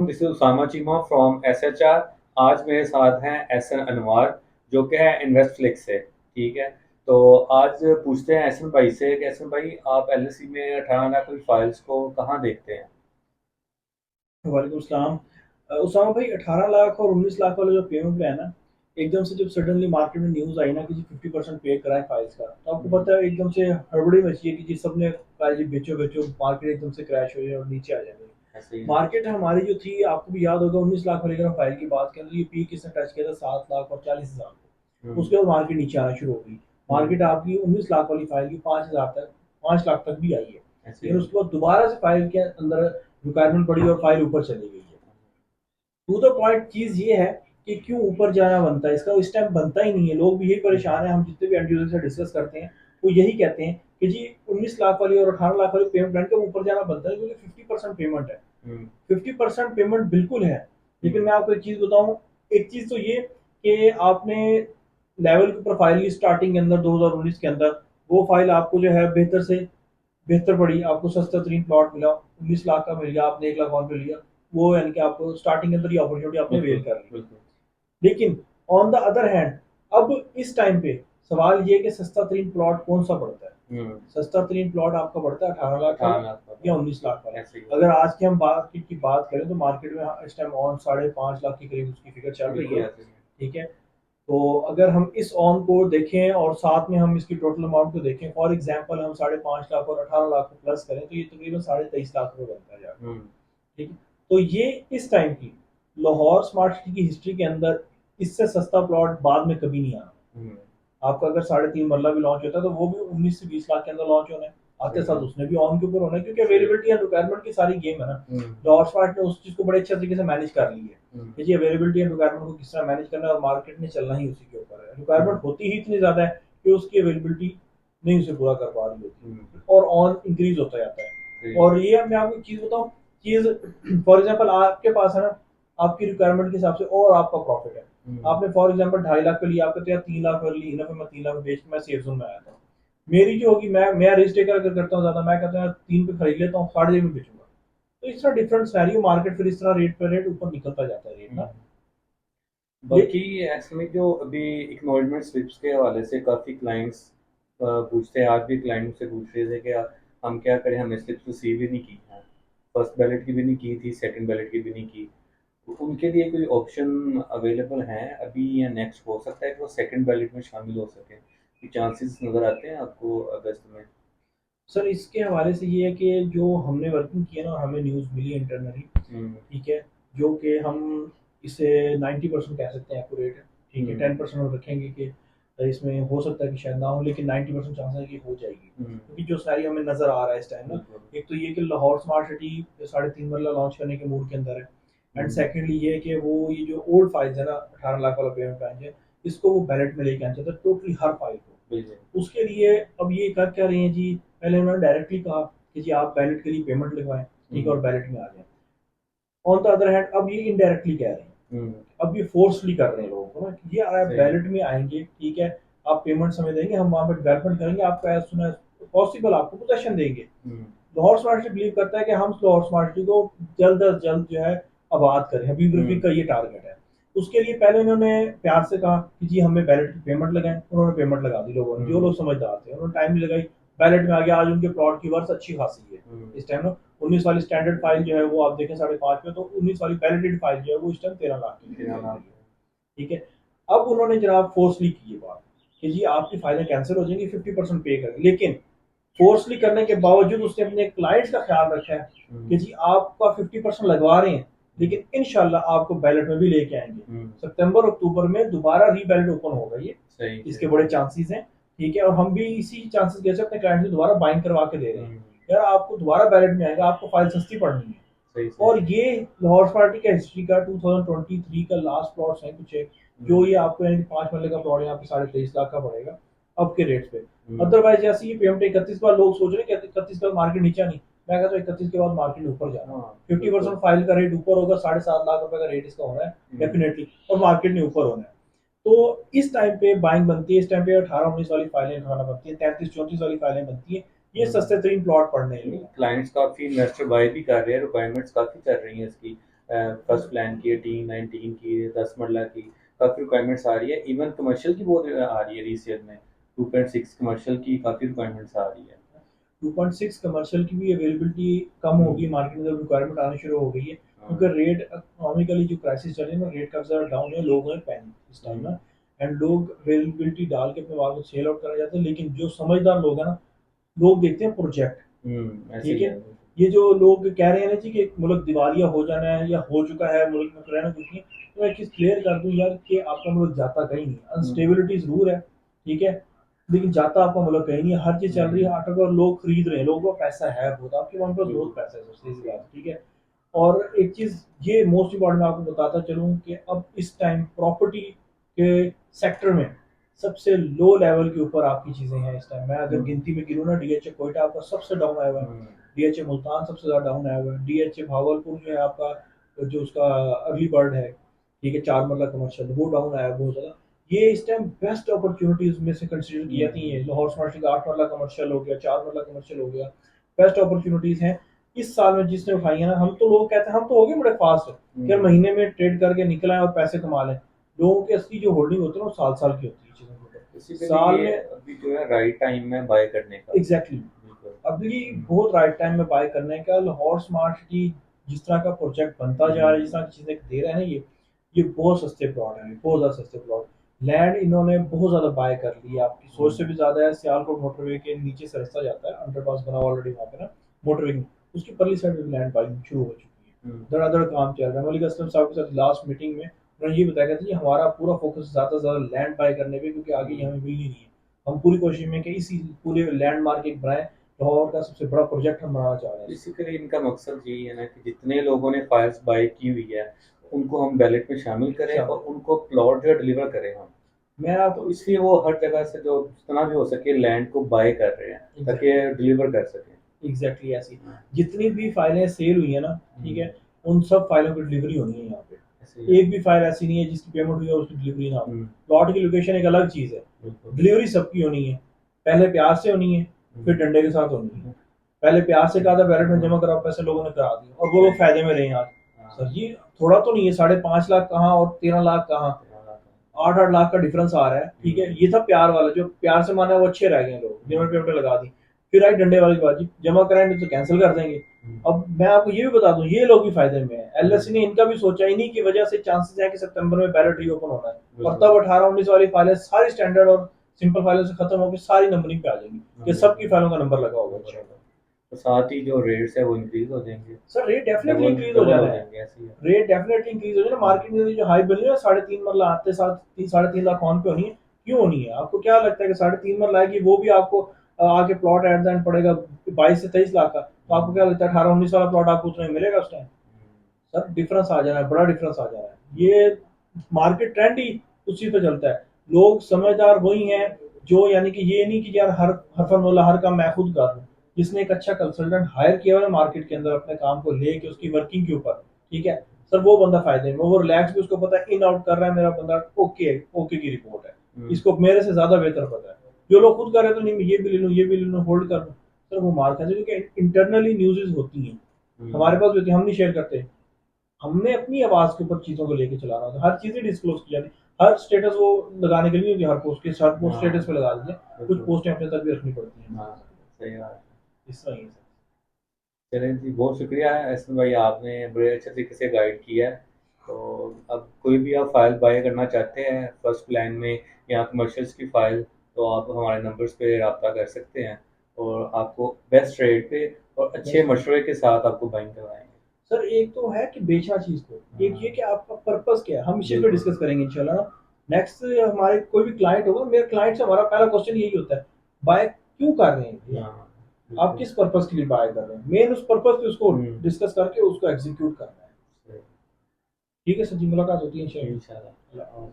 This is Usama Cheema from SHR. आज मेरे साथ हैं एहसन अनवर जो कि है इन्वेस्टफ्लिक्स से। ठीक है। तो आज पूछते हैं एहसन भाई से कि एहसन भाई आप एलएलसी में 18 लाख की फाइल्स को कहाँ देखते हैं? वालेकुम सलाम। उसामा भाई 18 लाख और 19 लाख वाला जो पेमेंट प्लान है ना, एकदम से जब सडनली मार्केट में न्यूज आई ना कि जी 50% पे कराए फाइल्स का, तो आपको हम्म, पता है एकदम से हड़बड़ी मची है कि जी सबने कहा जी बेचो बेचो, मार्केट एकदम से क्रैश हो जाए और नीचे आ जाए। ऐसे ही है। मार्केट हमारी जो थी, आपको भी याद होगा, 19 लाख वाली अगर हम फाइल की बात करें तो ये पीक किसने टच किया था? 7 लाख और 40 हजार को। हम्म, उसके बाद मार्केट नीचे आना शुरू हो गई। हम्म, मार्केट आपकी 19 लाख वाली फाइल की 5 हजार तक, 5 लाख तक भी आई है। ऐसे ही लेकिन है। उसके बाद दोबारा से फाइल के अंदर रिक्वायरमेंट पड़ी और फाइल ऊपर चली गई है। टू द पॉइंट चीज ये है कि क्यों ऊपर जाना बनता है, इसका इस टाइम बनता ही नहीं है। लोग भी यही परेशान है, हम जितने भी एंड यूजर से डिस्कस करते हैं वो यही कहते हैं कि जी 19 लाख वाली और 18 लाख वाली पेमेंट प्लान के ऊपर जाना बनता है क्योंकि 50% पेमेंट है। हम्म, 50% पेमेंट बिल्कुल है। लेकिन हम्म, मैं आपको एक चीज बताऊं, एक चीज तो ये कि आपने लेवल की प्रोफाइल की स्टार्टिंग के अंदर 2019 के अंदर वो फाइल आपको जो है बेहतर से बेहतर पड़ी, आपको सस्ता तरीन प्लॉट मिला, 19 लाख का मिल गया, आपने 1 लाख ऑन पे लिया। वो यानी कि आपको स्टार्टिंग के अंदर ये अपॉर्चुनिटी आपने बिल्कुल, वेल कर ली। बिल्कुल। लेकिन ऑन द अदर हैंड, अब इस टाइम पे सवाल ये है कि सस्ता तरीन प्लॉट कौन सा पड़ता है? हम्म, सस्ता तरीन प्लॉट आपका पड़ता है 18 लाख अठारह वाला लाख का या था। 19 लाख वाला। ऐसे ही है। अगर आज की हम मार्केट की बात करें तो मार्केट में इस टाइम ऑन 5.5 लाख के करीब उसकी फिगर चल रही बिल्कुल है। ऐसे ही है। ठीक है। तो अगर हम इस ऑन को देखें और साथ में हम इसकी टोटल अमाउंट को देखें, फॉर एग्जांपल हम 5.5 लाख और 18 लाख को प्लस करें तो ये तकरीबन 23.5 लाख रुपए बनता है जाकर। हम्म, ठीक है। तो ये इस टाइम की लाहौर स्मार्ट सिटी की हिस्ट्री के अंदर इससे सस्ता प्लॉट बाद में कभी नहीं आना। हम्म, आपका अगर 3.5 मरला भी लॉन्च होता है तो वो भी 19 से 20 लाख के अंदर लॉन्च होना है। आते सही साथ है। उसने भी ऑन के ऊपर होना है क्योंकि सही है। अवेलेबिलिटी एंड रिक्वायरमेंट की सारी गेम है ना। हम्म, लॉन्च स्मार्ट ने उस चीज को बड़े अच्छे तरीके से मैनेज कर ली है हम्म, कि जी अवेलेबिलिटी एंड रिक्वायरमेंट को किस तरह मैनेज करना है, और मार्केट ने चलना ही उसी के ऊपर है। हम्म, रिक्वायरमेंट होती ही इतनी ज्यादा है कि उसकी अवेलेबिलिटी नहीं उसे पूरा कर पा रही हम्म, होती और ऑन इंक्रीज होता जाता है। सही है। और ये मैं आपको एक चीज बताऊं, चीज फॉर एग्जाम्पल आपके पास है ना, आपकी रिक्वायरमेंट के हिसाब से और आपका प्रॉफिट है। हम्म, आपने फॉर एग्जाम्पल 2.5 लाख पे लिया, आपका तो यार 3 लाख में ली इनफ है, मैं 3 लाख में बेच के मैं सेफ जोन में आया था। मेरी जो होगी, मैं रिस्क टेकर अगर करता हूँ ज्यादा, मैं कहता हूँ यार 3 पे खरीद लेता हूँ, 6.5 में बेचूंगा। तो इस तरह डिफरेंट सैनरियो मार्केट फिर इस तरह रेट पे रेट ऊपर निकलता जाता है रेट ना। हम्म। ले बाकी ऐसे में जो अभी एक्नॉलेजमेंट स्लिप्स के हवाले से काफ़ी क्लाइंट्स पूछते हैं, आज भी क्लाइंट मुझसे पूछ रहे थे कि हम क्या करें, हमने स्लिप्स रिसीव ही नहीं की हैं। फर्स्ट बैलेट की भी नहीं की थी, सेकंड बैलेट की भी नहीं की। तो उनके लिए कोई ऑप्शन अवेलेबल है अभी या नेक्स्ट हो सकता है कि वो सेकंड बैलेट में शामिल हो सके? ये चांसेस नज़र आते हैं आपको अगस्त में? सर इसके हवाले से ये है कि जो हमने वर्किंग की है ना, और हमें न्यूज़ मिली इंटरनली, हम्म, ठीक है, जो कि हम इसे 90% कह सकते हैं एक्यूरेट है। ठीक है, हम्म, 10% हम रखेंगे कि इसमें हो सकता है कि शायद ना हो, लेकिन 90% चांस है कि हो जाएगी हम्म, क्योंकि जो सारी हमें नज़र आ रहा है इस टाइम ना। बिल्कुल। एक तो ये कि लाहौर स्मार्ट सिटी 3.5 मरला लॉन्च करने के मूड के अंदर है। एंड हम्म, सेकेंडली ये कि वो ये जो ओल्ड फाइल्स है ना, 18 लाख वाला पेमेंट प्लान है, इसको वो बैलेट में लेके आना चाहते हैं टोटली हर फाइल को। बिल्कुल। उसके लिए अब ये कर क्या रही हैं जी, पहले उन्होंने डायरेक्टली कहा कि जी आप बैलेट के लिए पेमेंट लगवाएं, ठीक है, हम्म, और बैलेट में आ जाए। ऑन द अदर हैंड अब ये इनडायरेक्टली कह रहे हैं, हम्म, अब ये फोर्सफुली कर रहे हैं लोगों को ना कि ये आप सही है। बैलेट में आएंगे, ठीक है, आप पेमेंट समय देंगे, हम वहाँ पर डेवलपमेंट करेंगे, आपको एज सुन एज पॉसिबल आपको पोजेशन देंगे। हम्म, लाहौर स्मार्ट सिटी बिलीव करता है कि हम लाहौर स्मार्ट सिटी को जल्द अज जल्द जो है आबाद करें, हबीब रफी हम्म, का ये टारगेट है। उसके लिए पहले उन्होंने प्यार से कहा कि जी हमें बैलेट की पेमेंट लगाएं, उन्होंने पेमेंट लगा दी लोगों ने, जो हम्म, लोग समझदार थे उन्होंने टाइम नहीं लगाई, बैलेट में आ गया। आज उनके प्लॉट की वर्थ अच्छी खासी है हम्म, इस टाइम ना। 19 वाली स्टैंडर्ड फाइल जो है वो आप देखें 5.5 में, तो 19 वाली बैलेटेड फाइल जो है वो इस टाइम 13 लाख के करीब तेरा चल नाम। रही है। ठीक है। अब उन्होंने जनाब फोर्सली की ये बात कि जी आपकी फाइलें कैंसिल हो जाएंगी, 50% पे करें, लेकिन फोर्सली करने के बावजूद उसने अपने क्लाइंट्स का ख्याल रखा है कि हम्म, जी आपका 50% लगवा रहे हैं, लेकिन इंशाल्लाह आपको बैलेट में भी लेके आएंगे। हम्म, सितंबर अक्टूबर में दोबारा रीबैलेट ओपन होगा ये, सही इसके सही बड़े सही। चांसेस हैं। ठीक है, और हम भी इसी चांसेस के से अपने क्लाइंट से दोबारा बाइंग करवा के दे रहे हैं। हम्म, यार आपको दोबारा बैलेट में आएगा, आपको फाइल सस्ती पड़नी है। सही सही और सही। ये लाहौर पार्टी का हिस्ट्री का 2023 का लास्ट प्लॉट्स है कुछ एक, जो हम्म, ये आपको यानी 5 मरले का प्लॉट यहाँ पे 23.5 लाख का पड़ेगा अब के रेट पे। हम्म, अदरवाइज जैसे ये पेमेंट 31 बार लोग सोच रहे हैं कि 31 का मार्केट नीचा नहीं, मैं कहता हूँ 31 के बाद मार्केट ऊपर जाना है। हाँ, 50% बिल्कुल। फाइल का रेट ऊपर होगा, 7.5 लाख रुपए का रेट इसका होना है हम्म, डेफिनेटली, और मार्केट ने ऊपर होना है। तो इस टाइम पे बाइंग बनती है, इस टाइम पे 18-19 वाली फाइलें उठाना बनती है, 33-34 वाली फाइलें बनती है, ये हम्म। सस्ते तरीन प्लॉट पड़ने हैं लोगों को। क्लाइंट्स काफ़ी इन्वेस्टर बाय भी कर रहे हैं, रिक्वायरमेंट्स काफ़ी चल रही हैं इसकी। फर्स्ट प्लान की है, T19 की है, 10 मरला की, काफ़ी रिक्वायरमेंट्स आ रही है। इवन कमर्शियल की बहुत आ रही है रीसेल में, 2.6 कमर्शियल की काफ़ी रिक्वायरमेंट्स आ रही है। 2.6 कमर्शियल की भी अवेलेबिलिटी कम होगी मार्केट में, जब रिक्वायरमेंट आनी शुरू हो गई है, हाँ। क्योंकि रेट इकोनॉमिकली जो क्राइसिस चल रही है ना, रेट काफी ज़्यादा डाउन है, लोग हैं पैनिक इस टाइम ना, एंड लोग अवेलेबिलिटी डाल के अपने माल को सेल आउट करना चाहते हैं। लेकिन जो समझदार लोग हैं ना, लोग देखते हैं प्रोजेक्ट। ऐसे ठीक ही है, है। ये जो लोग कह रहे हैं ना जी कि मुल्क दिवालिया हो जाना है या हो चुका है, मुल्क में रहना कुछ नहीं, तो मैं एक चीज़ क्लियर कर दूं यार कि आपका मुल्क जाता कहीं नहीं, अनस्टेबिलिटी जरूर है, ठीक है, लेकिन जाता आपका मुल्क कहीं नहीं है। हर चीज़ चल रही है, आटा और लोग खरीद रहे हैं, लोगों का पैसा है बहुत, आपके वहाँ पर बहुत पैसा है, सबसे सीधी बात, ठीक है। और एक चीज़ ये मोस्ट इम्पोर्टेंट मैं आपको बताता चलूँ कि अब इस टाइम प्रॉपर्टी के सेक्टर में सबसे लो लेवल के ऊपर आपकी चीज़ें हैं इस टाइम। मैं अगर गिनती में गिनूँ ना, डीएचए कोयटा आपका सबसे डाउन आया हुआ है, डीएचए मुल्तान सबसे ज़्यादा डाउन आया हुआ है, डीएचए भागलपुर जो है आपका, जो उसका अर्ली बर्ड है, ठीक है, 4 मरला कमर्शियल, वो डाउन आया बहुत ज़्यादा। ये इस टाइम बेस्ट अपॉर्चुनिटीज में से कंसिडर की जाती हैं। लाहौर स्मार्ट सिटी 8 मरला कमर्शियल हो गया, 4 मरला कमर्शियल हो गया, बेस्ट अपॉर्चुनिटीज हैं इस साल में जिसने उठाई है ना। हम तो लोग कहते हैं हम तो हो गए बड़े फास्ट कि हर महीने में ट्रेड करके निकल आए और पैसे कमा लें। लोगों की असली जो होल्डिंग होती है ना, वो साल साल की होती है चीज़ों के इसी ऊपर, के साल लिए में। अभी जो है राइट टाइम में बाय करने का। एग्जैक्टली बिल्कुल। अभी बहुत राइट टाइम में बाय करने का। लाहौर स्मार्ट सिटी जिस तरह का प्रोजेक्ट बनता जा रहा है, जिस तरह की चीज़ें दे रहे हैं ना, ये बहुत सस्ते प्लॉट हैं, बहुत ज़्यादा सस्ते प्लॉट। लैंड इन्होंने बहुत ज़्यादा बाय कर ली है, आपकी सोच से भी ज़्यादा है। सियालकोट मोटरवे के नीचे से रास्ता जाता है, अंडरपास बना ऑलरेडी वहाँ पे ना, मोटरवे की उसकी परली साइड में लैंड बाइंग शुरू हो चुकी है, धड़ाधड़ काम चल रहा है। मलिक असलम साहब के साथ लास्ट मीटिंग में उन्होंने ये बताया था कि हमारा पूरा फोकस ज़्यादा से ज़्यादा लैंड बाय करने पे, क्योंकि आगे ये हमें मिल ही नहीं है। हम पूरी कोशिश में कि इसी पूरे लैंड मार्केट बनाए, लाहौर का सबसे बड़ा प्रोजेक्ट हम बनाना चाह रहे हैं। बेसिकली इनका मकसद यही है ना कि जितने लोगों ने फाइल्स बाय की हुई है उनको हम बैलेट में शामिल करें और शामिल, उनको प्लॉट जो है डिलीवर करें हम। मैं तो आपको इसलिए वो हर जगह से जो जितना भी हो सके लैंड को बाय कर रहे हैं ताकि डिलीवर कर सकें। एग्जैक्टली ऐसी जितनी भी फाइलें सेल हुई है ना, ठीक है, उन सब फाइलों की डिलीवरी होनी है यहाँ ऐसे ही पे। है। एक भी फाइल ऐसी नहीं है जिसकी पेमेंट हुई है और उसकी डिलीवरी ना हो। हम्म, प्लॉट की लोकेशन एक अलग चीज़ है, बिल्कुल। डिलीवरी सबकी होनी है। पहले प्यार से होनी है, फिर डंडे के साथ होनी है। पहले प्यार से कहा था बैलेट में जमा कराओ पैसे, लोगों ने करा दिए और वो लोग फायदे में रहे हैं आज। सर जी थोड़ा तो नहीं है, 5.5 लाख कहाँ और 13 लाख कहाँ, 8-8 लाख का डिफरेंस आ रहा है, ठीक है। ये था प्यार वाला, जो प्यार से माना है वो अच्छे रह गए लोग, जिन्होंने पेमेंट लगा दी। फिर आई डंडे वाली बात, जी जमा कराएंगे तो कैंसिल कर देंगे। अब मैं आपको ये भी बता दूं, ये लोग भी फायदे में है। एलएससी ने इनका भी सोचा, इन्हीं की वजह से चांसेस है कि सितंबर में बैलेट रीओपन होना है, और तब 18-19 वाली फाइलें सारी स्टैंडर्ड और सिंपल फाइलों से खत्म होकर सारी नंबरिंग पे आ जाएंगी, कि सबकी फाइलों का नंबर लगा होगा इंशाल्लाह। तो साथ ही जो रेट्स है वो इंक्रीज हो जाएंगे। Sir rate definitely double increase हो डबल हो जाना है, जाएंगे ऐसे ही है। रेट डेफिनेटली इंक्रीज हो जाना। मार्केट में जो हाई बनी है ना, 3.5 मरला आते साथ 3-3.5 लाख ऑन पे होनी है। क्यों होनी है? आपको क्या लगता है कि 3.5 मरला आएगी, वो भी आपको आगे प्लॉट एट द एंड पड़ेगा 22 से 23 लाख का, तो आपको क्या लगता है 18-19 वाला प्लॉट आपको उतना ही मिलेगा उस टाइम? सर डिफरेंस आ जाना है, बड़ा डिफरेंस आ जाना है। ये मार्केट ट्रेंड ही उसी पे चलता है। लोग समझदार वही हैं जो, यानी कि ये नहीं कि यार हर फन वाला हर काम मैं खुद कर लूँ। जिसने एक अच्छा कंसल्टेंट हायर किया हुआ है मार्केट के अंदर अपने काम को लेके उसकी वर्किंग के ऊपर, ठीक है सर, वो बंदा फायदे में, वो रिलैक्स भी, उसको पता है इन आउट कर रहा है मेरा बंदा, ओके ओके की रिपोर्ट है, इसको मेरे से ज्यादा बेहतर पता है। जो लोग खुद कर रहे हैं तो नहीं मैं ये भी ले लूँ, ये भी ले लूँ, होल्ड कर लूँ, सर वो मार खाते हैं, क्योंकि इंटरनली न्यूज़ होती हैं, हमारे पास भी होती है, हम नहीं शेयर करते। हमने अपनी आवाज के ऊपर चीजों को लेके चलाना होता है, हर चीजें डिस्क्लोज की जाती है। हर स्टेटस वो लगाने के लिए नहीं होती, हर पोस्ट के साथ पोस्ट स्टेटस पे लगा दीजिए, कुछ पोस्टें अपने तक भी रखनी पड़ती हैं। सही बात है। इस तरह ही है सर। चलें जी, बहुत शुक्रिया है एहसन भाई, आपने बड़े अच्छे तरीके से गाइड किया है। तो अब कोई भी आप फाइल बाय करना चाहते हैं फर्स्ट प्लान में या कमर्शियल्स की फ़ाइल, तो आप हमारे नंबर्स पे रब्ता कर सकते हैं और आपको बेस्ट रेट पे और अच्छे मशवरे के साथ आपको बाइंग करवाएंगे। सर एक तो है कि बेचना चीज को, एक ये कि आपका पर्पस क्या है, हम इसी पे डिस्कस करेंगे इंशाल्लाह। नेक्स्ट हमारे कोई भी क्लाइंट होगा, मेरे क्लाइंट से हमारा पहला क्वेश्चन यही होता है, बाय क्यों कर रहे हैं आप, किस पर्पस के लिए बाय कर रहे हैं, मेन उस पर्पस पे उसको डिस्कस करके उसको एग्जीक्यूट करना है। ठीक है सर जी, मुलाकात होती है इंशाल्लाह।